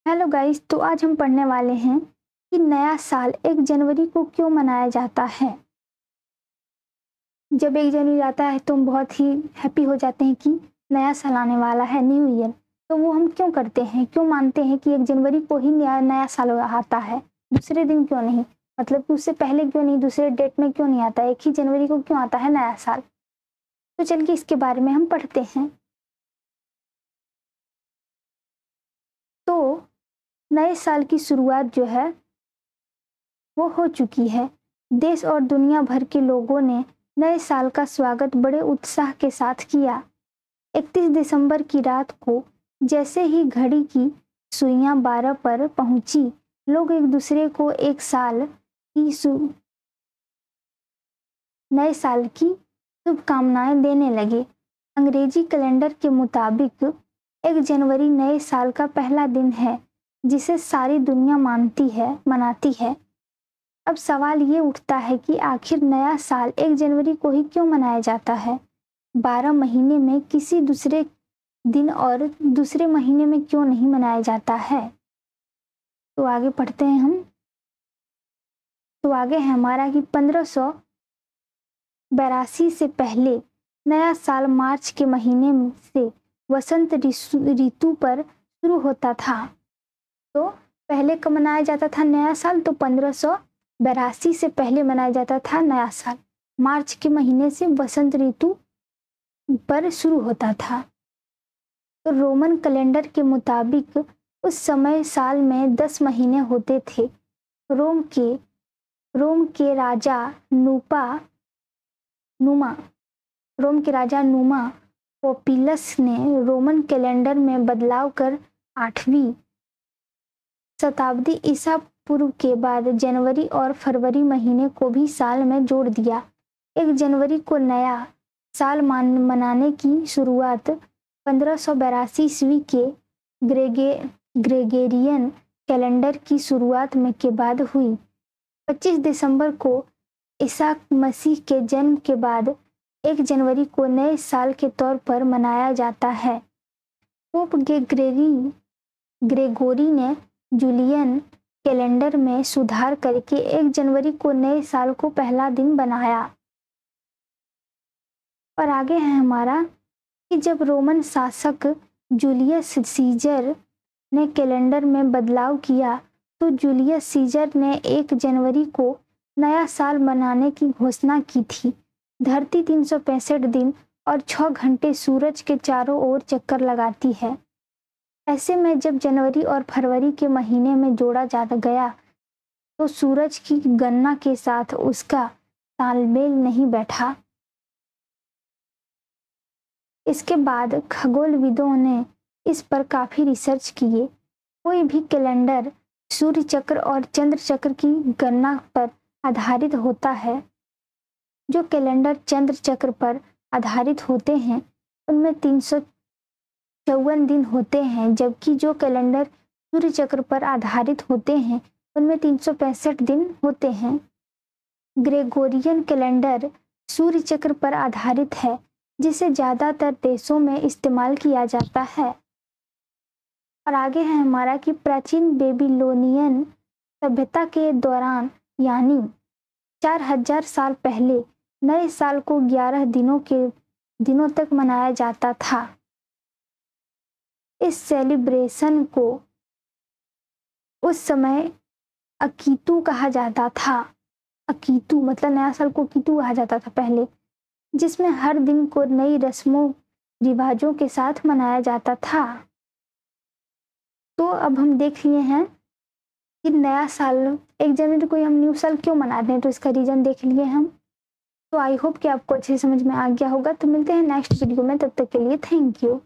Hello guys, तो आज हम पढ़ने वाले हैं कि नया साल 1 जनवरी को क्यों मनाया जाता है। जब 1 जनवरी आता है तो हम बहुत ही हैप्पी हो जाते हैं कि नया साल आने वाला है, न्यू ईयर। तो वो हम क्यों करते हैं, क्यों मानते हैं कि 1 जनवरी को ही नया नया साल आता है, दूसरे दिन क्यों नहीं? मतलब कि उससे पहले क्यों नहीं, दूसरे डेट में क्यों नहीं आता, 1 ही जनवरी को क्यों आता है नया साल? तो चलिए इसके बारे में हम पढ़ते हैं। तो नए साल की शुरुआत जो है वो हो चुकी है। देश और दुनिया भर के लोगों ने नए साल का स्वागत बड़े उत्साह के साथ किया। 31 दिसंबर की रात को जैसे ही घड़ी की सुइयां 12 पर पहुंची, लोग एक दूसरे को नए साल की शुभकामनाएं देने लगे। अंग्रेजी कैलेंडर के मुताबिक 1 जनवरी नए साल का पहला दिन है, जिसे सारी दुनिया मनाती है। अब सवाल ये उठता है कि आखिर नया साल 1 जनवरी को ही क्यों मनाया जाता है? 12 महीने में किसी दूसरे दिन और दूसरे महीने में क्यों नहीं मनाया जाता है? तो आगे पढ़ते हैं हम। तो आगे है हमारा कि 1582 से पहले नया साल मार्च के महीने से वसंत ऋतु पर शुरू होता था। तो पहले कब मनाया जाता था नया साल? तो 1582 से पहले मनाया जाता था नया साल, मार्च के महीने से वसंत ऋतु पर शुरू होता था। तो रोमन कैलेंडर के मुताबिक उस समय साल में 10 महीने होते थे। रोम के राजा नुमा पोपिलस ने रोमन कैलेंडर में बदलाव कर 8वीं शताब्दी ईसा पूर्व के बाद जनवरी और फरवरी महीने को भी साल में जोड़ दिया। 1 जनवरी को नया साल मनाने की शुरुआत 1582 ईस्वी के ग्रेगोरियन कैलेंडर की शुरुआत में के बाद हुई। 25 दिसंबर को ईसा मसीह के जन्म के बाद 1 जनवरी को नए साल के तौर पर मनाया जाता है। पोप ग्रेगोरी ने जूलियन कैलेंडर में सुधार करके 1 जनवरी को नए साल को पहला दिन बनाया। और आगे है हमारा कि जब रोमन शासक जूलियस सीजर ने कैलेंडर में बदलाव किया, तो जूलियस सीजर ने 1 जनवरी को नया साल मनाने की घोषणा की थी। धरती 365 दिन और 6 घंटे सूरज के चारों ओर चक्कर लगाती है। ऐसे में जब जनवरी और फरवरी के महीने में जोड़ा जाता गया, तो सूरज की गणना के साथ उसका तालमेल नहीं बैठा। इसके बाद खगोलविदों ने इस पर काफी रिसर्च किए। कोई भी कैलेंडर सूर्य चक्र और चंद्र चक्र की गणना पर आधारित होता है। जो कैलेंडर चंद्र चक्र पर आधारित होते हैं उनमें 354 दिन होते हैं, जबकि जो कैलेंडर सूर्य चक्र पर आधारित होते हैं उनमें 365 दिन होते हैं। ग्रेगोरियन कैलेंडर सूर्य चक्र पर आधारित है, जिसे ज़्यादातर देशों में इस्तेमाल किया जाता है। और आगे है हमारा कि प्राचीन बेबीलोनियन सभ्यता के दौरान, यानी 4000 साल पहले, नए साल को 11 दिनों तक मनाया जाता था। इस सेलिब्रेशन को उस समय अकीतू कहा जाता था। अकीतू मतलब नया साल को अकीतू कहा जाता था पहले, जिसमें हर दिन को नई रस्मों रिवाजों के साथ मनाया जाता था। तो अब हम देख लिए हैं कि नया साल 1 जनवरी को हम न्यू साल क्यों मनाते हैं, तो इसका रीजन देख लिए हम। तो आई होप कि आपको अच्छे समझ में आ गया होगा। तो मिलते हैं नेक्स्ट वीडियो में, तब तक के लिए थैंक यू।